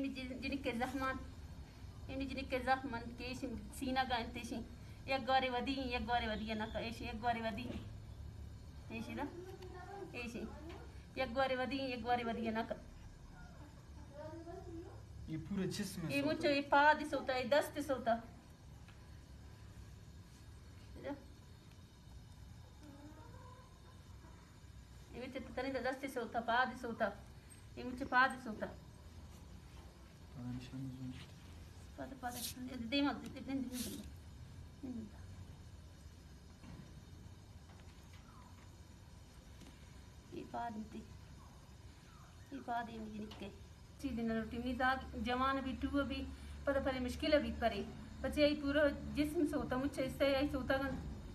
جنك زخمان جنك زخمان cash سينا قانت شيء يقاري ودي أنا كإيش يقاري ودي إيش ده إيش يقاري ودي أنا ये पूरे जिस्म में ये मुझे ये पाद सोता है दस्त सोता ये मुझे तनी दस्त सोता पाद सोता ये मुझे पाद सोता पाद दे मत दे ये पाद ये मुझे निकले दिन रोटी मिजाज जवान भी टू भी पता परे मुश्किल भी परे बच्चे आई पूरा जिस्म सोता मुझे इससे आई सोता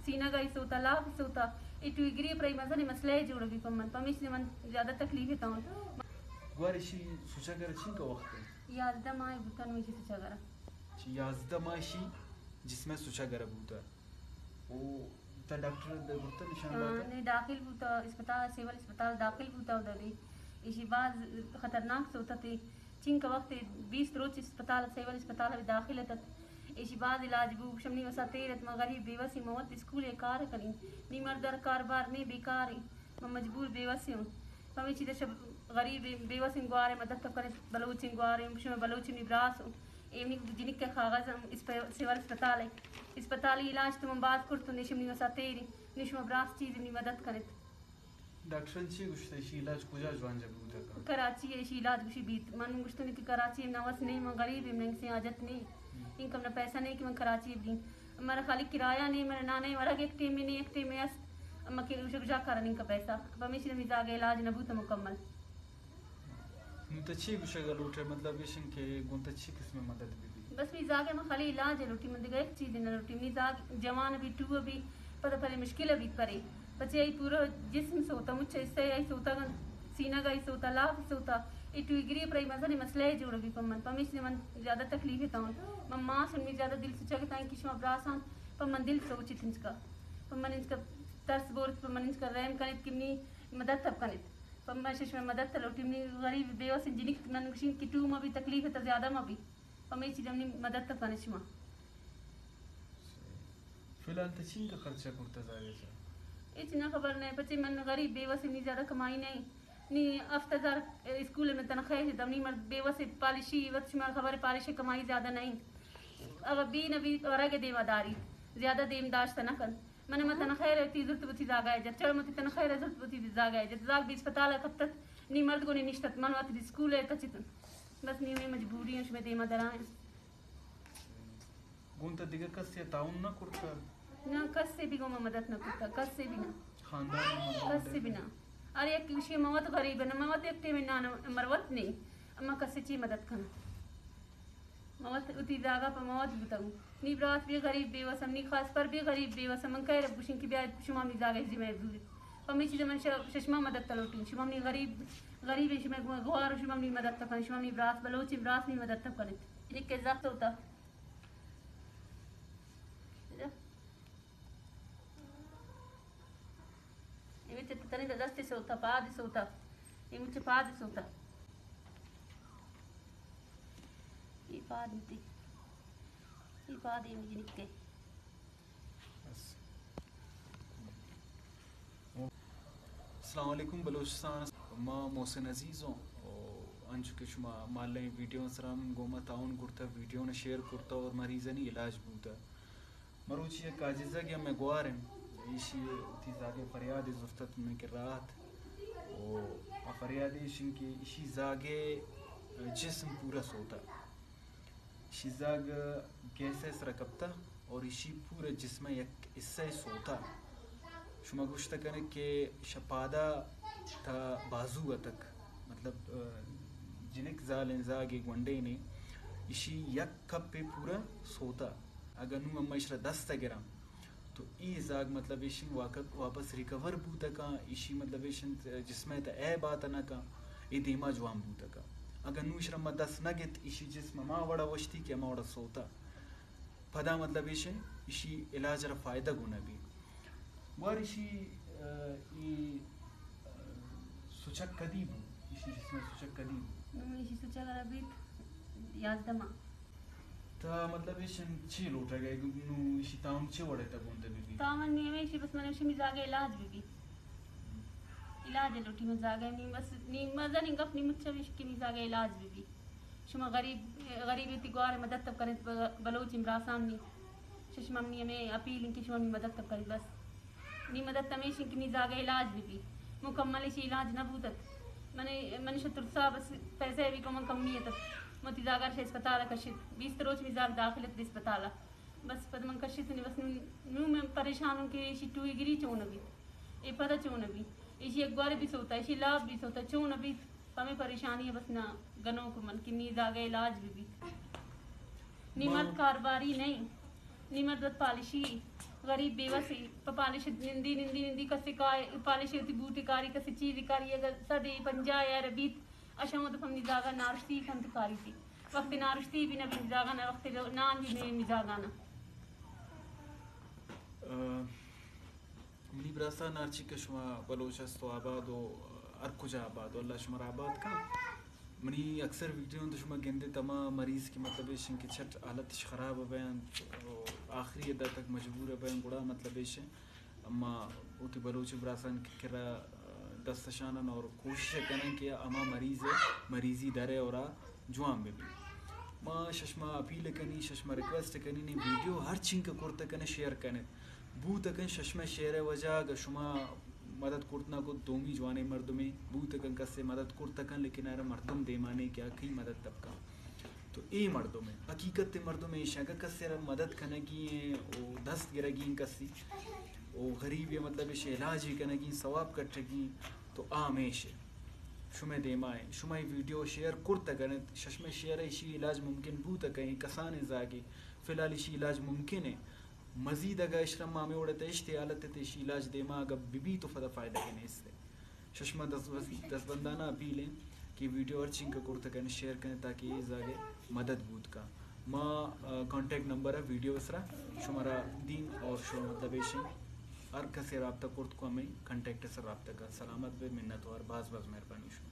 सीना का ही सोता लाभ सोता ये टू गिरी पर मजा नहीं मसले जोड़ भी पमन पमिश ने मन ज्यादा तकलीफ है ताऊं वारिशी सोचा कर छी का वक्त है याद दमाई बुतन मुझे सोचा करा छी याद दमाशी जिसमें सोचा कर बूता ओ ता डॉक्टर दे बुतन निशान बात नहीं दाखिल बूता अस्पताल सिविल अस्पताल दाखिल बूता उधर इसी बात खतरनाक से होता थी चीन का वक्त 20 रोज अस्पताल सिविल अस्पताल में दाखिल है इसी बात इलाज बू शमनी वसा तेरत मगरीब बेवसी मौत स्कूल कार करी नी मर्दर कारबार नहीं बेकार मैं मजबूर बेवसी हूँ हमें चीज़ सब गरीब बेवसी गुआरे मदद करे बलोच गुआरे में बलोच निब्रास हूँ एमनी जिनिक के कागज इस पर सिविल अस्पताल है अस्पताल इलाज तुम बात कर तो निशमनी वसा तेरी निशम ब्रास चीज़ नहीं मदद करे डॉक्टर ची गुश्ते इलाज कुजा जवान जब होता का कराची है इलाज गुशी बीत मन गुश्तो ने कि कराची में नवस नहीं मैं गरीब में से आजत नहीं इनकम ना पैसा नहीं कि मैं कराची भी हमारा खाली किराया नहीं मेरा ना नहीं वाला एक टीम में नहीं एक टीम में अम्मा के गुश गुजा कर नहीं का पैसा अब हमेशा में जाके इलाज न बूता मुकम्मल मुंतची गुशा का लूटे मतलब ये के गुंतची किस्म मदद भी बस भी जाके मैं खाली इलाज है रोटी में एक चीज ना रोटी में जाग जवान भी टू भी पता परे मुश्किल भी परे बच्चे आई पूरा जिस्म सोता मुझे इससे आई सोता सीना का ही सोता लाभ सोता ये टू गिरी पर मजा नहीं मसले जोड़ भी पमन पमिश ने मन ज्यादा तकलीफ है ताऊं मम्मा सुनने ज्यादा दिल सोचा कि ताई किस्म अब्रासान पमन दिल सोचित इनका पमन इनका तरस बोल पमन इनका रहम कनित किमनी मदद तब कनित पमन शिश में मदद तलो टिमनी गरीब बेवस जिनिक मन गुशिन की टू में भी तकलीफ है तो ज्यादा में भी पमिश जमनी मदद तब कनित शमा फिलहाल तो चीन का खर्चा करता जाएगा इतना खबर नहीं बच्चे मन गरीब बेवस नहीं ज़्यादा कमाई नहीं नी अफ्तार स्कूल में तनख्वाह है तब नहीं मर बेवस पॉलिशी वक्त में खबर पॉलिशी कमाई ज़्यादा नहीं अब अभी नबी और आगे देवादारी ज़्यादा देमदाश्त न कर मैंने मत तनख्वाह रहती ज़रूरत बती जागा है जब चढ़ मत तनख्वाह ज़रूरत बती जागा है जब जाग भी अस्पताल है कब तक नी मर्द को नहीं निश्चित मन वक्त स्कूल है तचित बस नहीं में मजबूरी है उसमें देमा दरा है गुंता दिगर कस से ताउन न करता ना कस से भी को मदद न करता कस से भी ना खानदान कस से भी ना अरे एक विषय मवत गरीब है ना मवत एक टे में ना मरवत नहीं अम्मा कस से ची मदद करना मवत उती जागा पर मवत बताऊँ नी ब्रात भी गरीब बेवस हम नी खास पर भी गरीब बेवस हम कह रहे बुशिंग की ब्याह शुमा में जागा इसी में दूर हम इसी जमन शशमा मदद तलोटी शुमा में गरीब गरीब इसी में गुआर शुमा में मदद तक शुमा में ब्रात बलोची ब्रात में मदद तक करते ये के ज़ब्त होता ये मुझे तनी दस्त सोता पाद सोता ये मुझे पाद सोता ये पाद मुझे ये मुझे निकले अस्सलाम वालेकुम बलूचिस्तान माँ मोहसिन अजीज़ों अंचु के शुमा माले वीडियो सराम गोमा ताउन करता वीडियो ने शेयर करता और मरीज़नी इलाज बूता मरुची काजिज़ा कि मैं गुआर इसी जागे फरियाद ज़ुफ्तत में के रात और फरियाद इनकी इसी जागे जिस्म पूरा सोता इसी जाग गैसेस रकबता और इसी पूरे जिस्म एक इससे सोता शुमा गुश्ता करने के शपादा था बाजू तक मतलब जिनक जाल जागे वनडे ने इसी यक कप पे पूरा सोता अगर नू अम्मा इशरा 10 गिराम तो ई जाग मतलब इशी वापस रिकवर बूता का इशी मतलब इशन जिसमें तो ए बात ना का ये दीमा जवाम बूता का अगर नू इशरा म 10 न गित इशी जिसम माँ वड़ा वश्ती के माँ वड़ा सोता पदा मतलब इशी इलाज रा फ़ायदा गुना भी वार इशी सुचक कदीब इशी जिसमें सुचक कदीब इशी सुचक अरबी यादमा تا مطلب ایشن چی لوٹا گئے نو ایشی تاون چی وڑے تا گونتے بی تامن نیمیشی بس من شمی زاگه علاج بھی علاج لوٹی من زاگه نی بس نی مزہ نہیں گپ نی مچا وش کی زاگه علاج بھی شما غریب تی گوار مدد تب کرے بلوچ امراسان نی ششما نی میں اپیل ان کی شما نی مدد تب کرے بس نی مدد تمیش کی نی زاگه علاج بھی مکمل شی علاج نہ بودت من شتر سا بس پیسے بھی کم کمیت متی زاگر سے اسپتال کشید 20 روز مزاگ داخلت دی اسپتال بس پد من کشید نی بس نو میں پریشان ہوں کہ شٹوئی گری چون بھی اے پتہ چون بھی اسی ایک بار بھی سوتا اسی لاب بھی سوتا چون بھی ہمیں پریشانی ہے بس نہ گنوں کو من کی نیز آگے علاج بھی نیمت کارباری نہیں نیمت پالشی غریب بیوسی پالش نندی نندی نندی کسی پالش ہوتی بوٹی کاری کسی چیز کاری اگر سدی پنجا یا ربیت اشمت ہم نزاگا نارشتی کھنت کاری تھی وقت نارشتی بھی نہ بھی نزاگا نہ وقت نان بھی نہیں نزاگا نہ منی براستا نارچی که شما بلوچ است و آباد و هر کجا آباد و اللہ شما را آباد کن منی اکثر ویڈیو تو شما گندے تمام مریض کی مطلب ایشن کہ چھٹ حالتش خراب بیان آخری ادا تک مجبور بیان گڑا مطلب ایشن اما اوتی بلوچ براسان کرا دستشانن اور کوشش کریں کہ اما مریضی درے اور جوان بھی ما ششما اپیل کنی ششما ریکویسٹ کنی نی ویڈیو ہر چین کا کرتا کنے شیئر کنے بو تکن ششما شیئر وجہ اگر شما مدد کرتنا کو دومی جوانے مردمی بو تکن کسے مدد کرتکن لیکن ارے مردم دیمانے کیا کئی مدد طبقہ تو اے مردوں میں حقیقت مردوں میں شاگا کسے مدد کنگی ہیں او دست گرگین کسی او غریب یہ مطلب علاج ہی کنگی ثواب کٹگی تو آمیش ہے شما دیمائیں شما ویڈیو شیئر کرتا کریں ششما شیئر ایشی علاج ممکن بوتا کہیں کسان زاگی فی الحال ایشی علاج ممکن ہے مزید اگر اشرم مامی اڑتا اشتی حالت ایشی علاج دیما اگر بی تو فدا فائدہ کرنے اس سے ششما دس بندانہ اپیلیں کہ ویڈیو ہر چین کا کرتا کریں شیئر کریں تاکہ یہ زاگے مدد بود کا ما کانٹیکٹ نمبر ہے ویڈیو اسرا شمارا دین اور شو مطلب ایشی ہر کسی رابطہ کرت کو ہمیں کنٹیکٹ سے رابطہ کر سلامت بے منت اور باز مہربانی شو